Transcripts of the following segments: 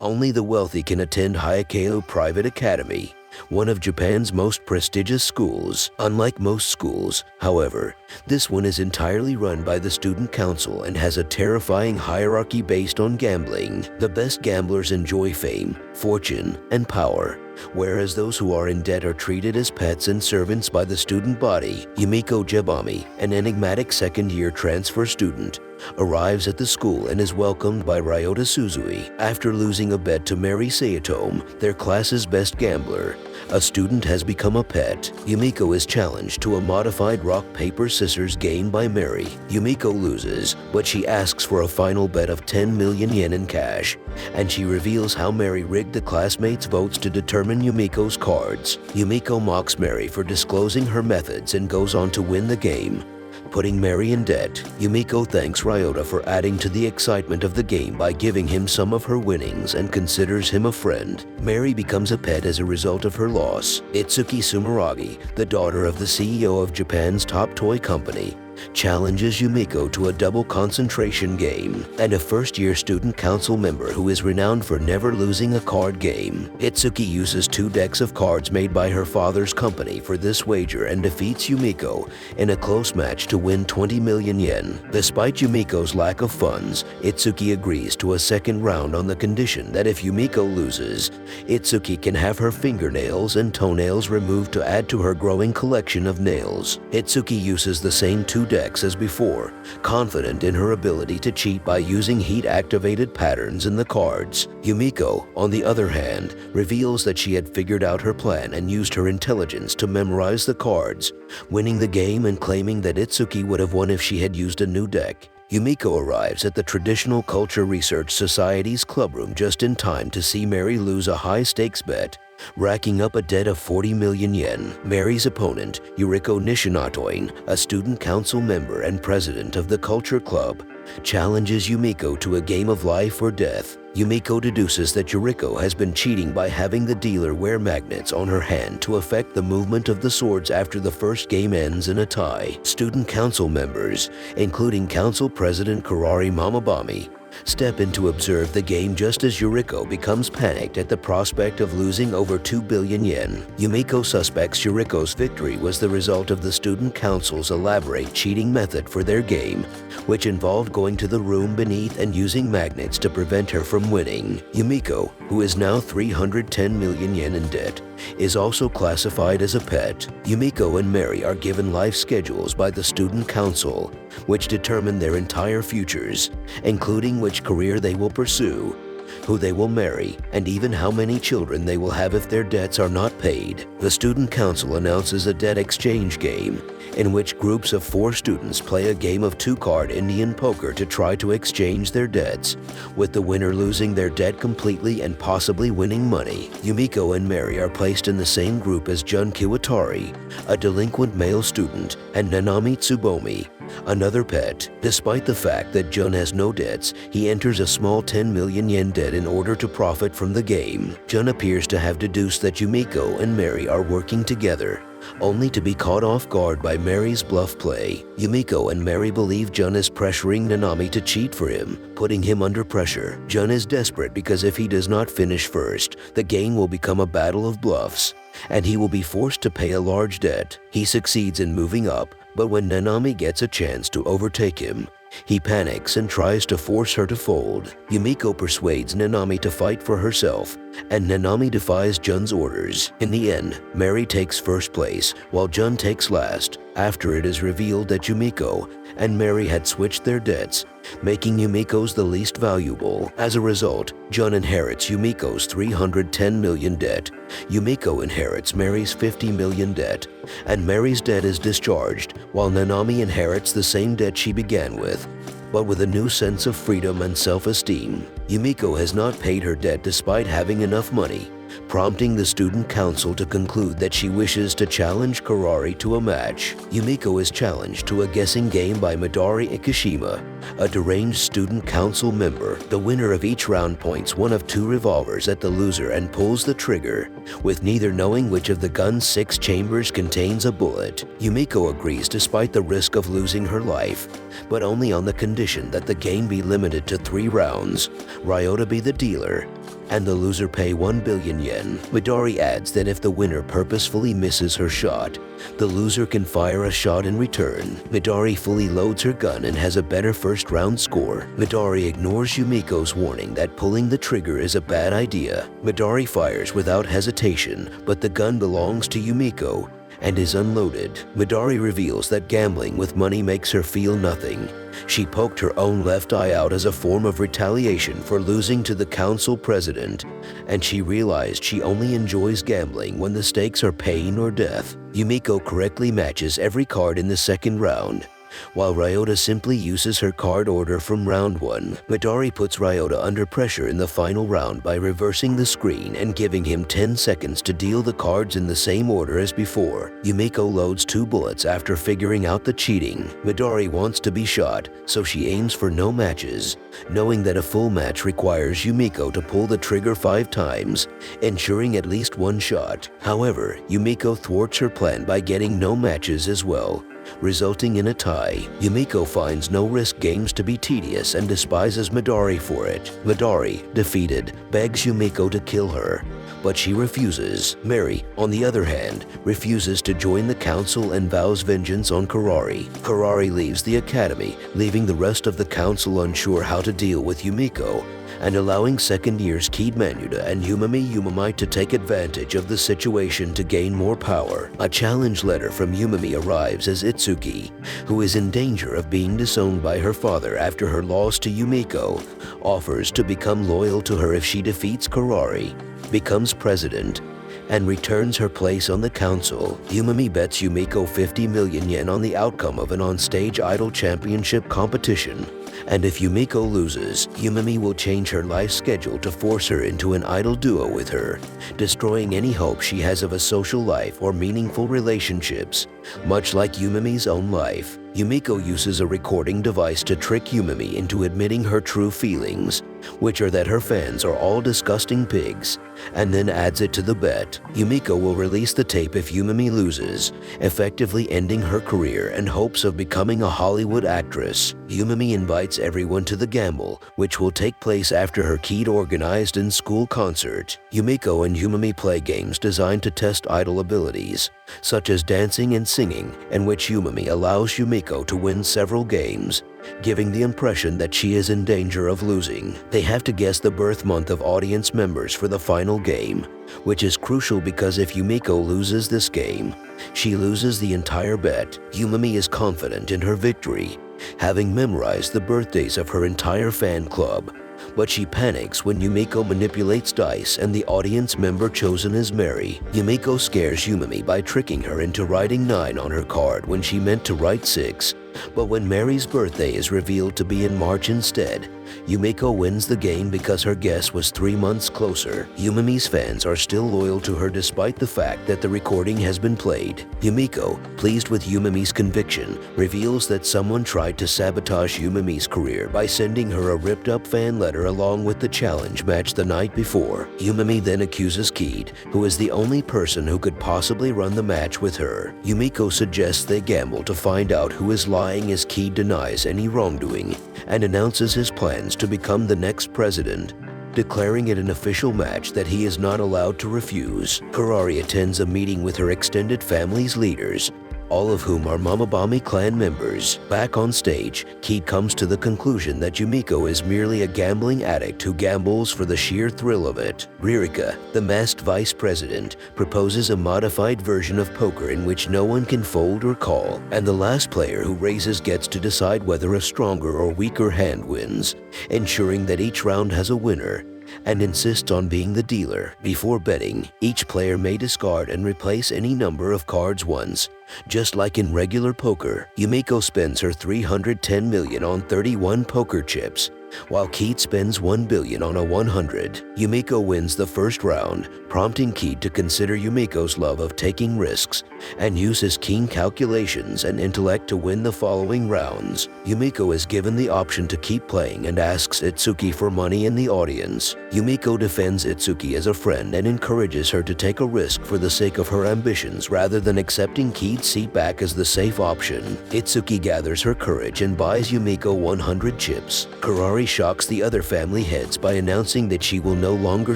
Only the wealthy can attend Hyakkaou Private Academy, one of Japan's most prestigious schools. Unlike most schools, however, this one is entirely run by the student council and has a terrifying hierarchy based on gambling. The best gamblers enjoy fame, fortune, and power, whereas those who are in debt are treated as pets and servants by the student body. Yumiko Jabami, an enigmatic second-year transfer student, arrives at the school and is welcomed by Ryota Suzui. After losing a bet to Mary Sayatome, their class's best gambler, a student has become a pet. Yumiko is challenged to a modified rock-paper-scissors game by Mary. Yumiko loses, but she asks for a final bet of 10 million yen in cash, and she reveals how Mary rigged the classmates' votes to determine Yumiko's cards. Yumiko mocks Mary for disclosing her methods and goes on to win the game, putting Mary in debt. Yumiko thanks Ryota for adding to the excitement of the game by giving him some of her winnings and considers him a friend. Mary becomes a pet as a result of her loss. Itsuki Sumeragi, the daughter of the CEO of Japan's top toy company, challenges Yumiko to a double concentration game, and a first-year student council member who is renowned for never losing a card game. Itsuki uses 2 decks of cards made by her father's company for this wager and defeats Yumiko in a close match to win 20 million yen. Despite Yumiko's lack of funds, Itsuki agrees to a second round on the condition that if Yumiko loses, Itsuki can have her fingernails and toenails removed to add to her growing collection of nails. Itsuki uses the same 2 decks as before, confident in her ability to cheat by using heat-activated patterns in the cards. Yumiko, on the other hand, reveals that she had figured out her plan and used her intelligence to memorize the cards, winning the game and claiming that Itsuki would have won if she had used a new deck. Yumiko arrives at the Traditional Culture Research Society's clubroom just in time to see Mary lose a high-stakes bet, racking up a debt of 40 million yen. Mary's opponent, Yuriko Nishinatoin, a student council member and president of the Culture Club, challenges Yumiko to a game of life or death. Yumiko deduces that Yuriko has been cheating by having the dealer wear magnets on her hand to affect the movement of the swords after the first game ends in a tie. Student council members, including Council President Kurari Mamabami, step in to observe the game just as Yuriko becomes panicked at the prospect of losing over 2 billion yen. Yumiko suspects Yuriko's victory was the result of the student council's elaborate cheating method for their game, which involved going to the room beneath and using magnets to prevent her from winning. Yumiko, who is now 310 million yen in debt, is also classified as a pet. Yumiko and Mary are given life schedules by the student council, which determine their entire futures, including which career they will pursue, who they will marry, and even how many children they will have if their debts are not paid. The student council announces a debt exchange game, in which groups of 4 students play a game of 2-card Indian poker to try to exchange their debts, with the winner losing their debt completely and possibly winning money. Yumiko and Mary are placed in the same group as Jun Kiwatari, a delinquent male student, and Nanami Tsubomi, another pet. Despite the fact that Jun has no debts, he enters a small 10 million yen debt in order to profit from the game. Jun appears to have deduced that Yumiko and Mary are working together, only to be caught off guard by Mary's bluff play. Yumiko and Mary believe Jun is pressuring Nanami to cheat for him, putting him under pressure. Jun is desperate because if he does not finish first, the game will become a battle of bluffs, and he will be forced to pay a large debt. He succeeds in moving up, but when Nanami gets a chance to overtake him, he panics and tries to force her to fold. Yumiko persuades Nanami to fight for herself, and Nanami defies Jun's orders. In the end, Mary takes first place, while Jun takes last, after it is revealed that Yumiko and Mary had switched their debts, making Yumiko's the least valuable. As a result, Jun inherits Yumiko's 310 million debt, Yumiko inherits Mary's 50 million debt, and Mary's debt is discharged, while Nanami inherits the same debt she began with, but with a new sense of freedom and self-esteem. Yumiko has not paid her debt despite having enough money, prompting the student council to conclude that she wishes to challenge Kurari to a match. Yumiko is challenged to a guessing game by Midori Ikishima, a deranged student council member. The winner of each round points one of 2 revolvers at the loser and pulls the trigger, with neither knowing which of the gun's 6 chambers contains a bullet. Yumiko agrees despite the risk of losing her life, but only on the condition that the game be limited to 3 rounds, Ryota be the dealer, and the loser pay 1 billion yen. Midori adds that if the winner purposefully misses her shot, the loser can fire a shot in return. Midori fully loads her gun and has a better first round score. Midori ignores Yumiko's warning that pulling the trigger is a bad idea. Midori fires without hesitation, but the gun belongs to Yumiko and is unloaded. Midori reveals that gambling with money makes her feel nothing. She poked her own left eye out as a form of retaliation for losing to the council president, and she realized she only enjoys gambling when the stakes are pain or death. Yumiko correctly matches every card in the second round, while Ryota simply uses her card order from round 1. Midori puts Ryota under pressure in the final round by reversing the screen and giving him 10 seconds to deal the cards in the same order as before. Yumiko loads 2 bullets after figuring out the cheating. Midori wants to be shot, so she aims for no matches, knowing that a full match requires Yumiko to pull the trigger 5 times, ensuring at least 1 shot. However, Yumiko thwarts her plan by getting no matches as well, resulting in a tie. Yumiko finds no-risk games to be tedious and despises Midori for it. Midori, defeated, begs Yumiko to kill her, but she refuses. Mary, on the other hand, refuses to join the council and vows vengeance on Karari. Karari leaves the academy, leaving the rest of the council unsure how to deal with Yumiko, and allowing second years Kid Manuda and Yumami to take advantage of the situation to gain more power. A challenge letter from Yumami arrives as Itsuki, who is in danger of being disowned by her father after her loss to Yumiko, offers to become loyal to her if she defeats Karari, becomes president, and returns her place on the council. Yumami bets Yumiko 50 million yen on the outcome of an on-stage idol championship competition, and if Yumiko loses, Yumami will change her life schedule to force her into an idol duo with her, destroying any hope she has of a social life or meaningful relationships, much like Yumami's own life. Yumiko uses a recording device to trick Yumami into admitting her true feelings, which are that her fans are all disgusting pigs, and then adds it to the bet. Yumiko will release the tape if Yumami loses, effectively ending her career and hopes of becoming a Hollywood actress. Yumami invites everyone to the gamble, which will take place after her Kid organized in school concert. Yumiko and Yumami play games designed to test idol abilities, such as dancing and singing, in which Yumami allows Yumiko to win several games, giving the impression that she is in danger of losing. They have to guess the birth month of audience members for the final game, which is crucial because if Yumiko loses this game, she loses the entire bet. Yumami is confident in her victory, having memorized the birthdays of her entire fan club, but she panics when Yumiko manipulates dice and the audience member chosen is Mary. Yumiko scares Yumami by tricking her into writing 9 on her card when she meant to write 6, but when Mary's birthday is revealed to be in March instead, Yumiko wins the game because her guess was 3 months closer. Yumami's fans are still loyal to her despite the fact that the recording has been played. Yumiko, pleased with Yumami's conviction, reveals that someone tried to sabotage Yumami's career by sending her a ripped-up fan letter along with the challenge match the night before. Yumami then accuses Kid, who is the only person who could possibly run the match with her. Yumiko suggests they gamble to find out who is lying as Kid denies any wrongdoing and announces his plans to become the next president, declaring it an official match that he is not allowed to refuse. Karari attends a meeting with her extended family's leaders, all of whom are Mamabami clan members. Back on stage, Kid comes to the conclusion that Yumiko is merely a gambling addict who gambles for the sheer thrill of it. Ririka, the masked vice president, proposes a modified version of poker in which no one can fold or call, and the last player who raises gets to decide whether a stronger or weaker hand wins, ensuring that each round has a winner, and insists on being the dealer. Before betting, each player may discard and replace any number of cards once. Just like in regular poker, Yumiko spends her 310 million on 31 poker chips, while Kid spends 1 billion on a 100. Yumiko wins the first round, prompting Kid to consider Yumiko's love of taking risks and use his keen calculations and intellect to win the following rounds. Yumiko is given the option to keep playing and asks Itsuki for money in the audience. Yumiko defends Itsuki as a friend and encourages her to take a risk for the sake of her ambitions rather than accepting Kid's seat back as the safe option. Itsuki gathers her courage and buys Yumiko 100 chips. Karari Karari shocks the other family heads by announcing that she will no longer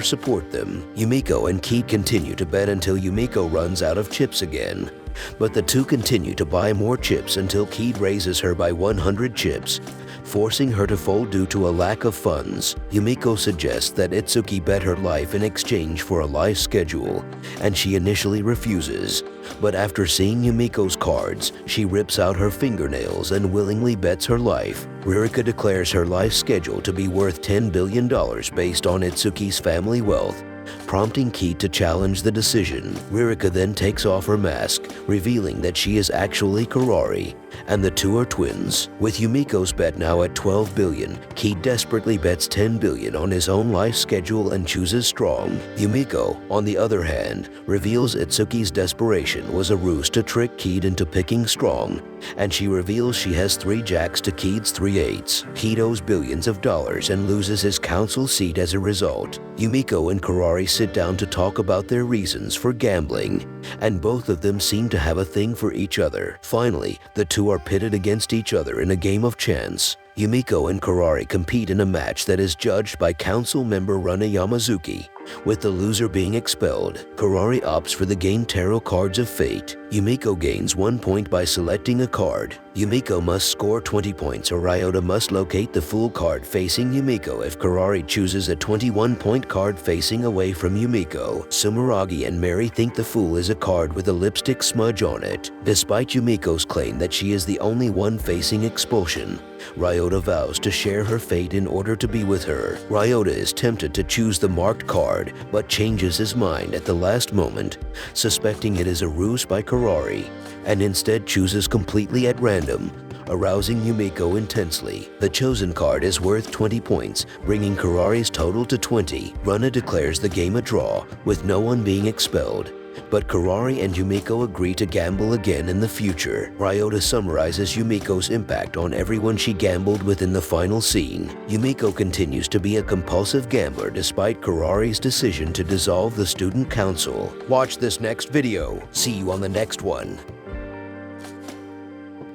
support them. Yumiko and Keat continue to bet until Yumiko runs out of chips again. But the two continue to buy more chips until Keat raises her by 100 chips, forcing her to fold due to a lack of funds. Yumiko suggests that Itsuki bet her life in exchange for a life schedule, and she initially refuses. But after seeing Yumiko's cards, she rips out her fingernails and willingly bets her life. Ririka declares her life schedule to be worth $10 billion based on Itsuki's family wealth, prompting Keat to challenge the decision. Ririka then takes off her mask, revealing that she is actually Karari, and the two are twins. With Yumiko's bet now at $12 billion, Keat desperately bets $10 billion on his own life schedule and chooses strong. Yumiko, on the other hand, reveals Itsuki's desperation was a ruse to trick Keat into picking strong, and she reveals she has 3 jacks to Keat's 3 eights. Keat owes billions of dollars and loses his council seat as a result. Yumiko and Karari sit down to talk about their reasons for gambling, and both of them seem to have a thing for each other. Finally, the two are pitted against each other in a game of chance. Yumiko and Karari compete in a match that is judged by council member Runa Yamazuki, with the loser being expelled. Karari opts for the game Tarot Cards of Fate. Yumiko gains 1 point by selecting a card. Yumiko must score 20 points or Ryota must locate the Fool card facing Yumiko if Karari chooses a 21-point card facing away from Yumiko. Sumeragi and Mary think the Fool is a card with a lipstick smudge on it. Despite Yumiko's claim that she is the only one facing expulsion, Ryota vows to share her fate in order to be with her. Ryota is tempted to choose the marked card, but changes his mind at the last moment, suspecting it is a ruse by Karari, and instead chooses completely at random, arousing Yumiko intensely. The chosen card is worth 20 points, bringing Karari's total to 20. Runa declares the game a draw, with no one being expelled. But Karari and Yumiko agree to gamble again in the future. Ryota summarizes Yumiko's impact on everyone she gambled with in the final scene. Yumiko continues to be a compulsive gambler despite Karari's decision to dissolve the student council. Watch this next video. See you on the next one.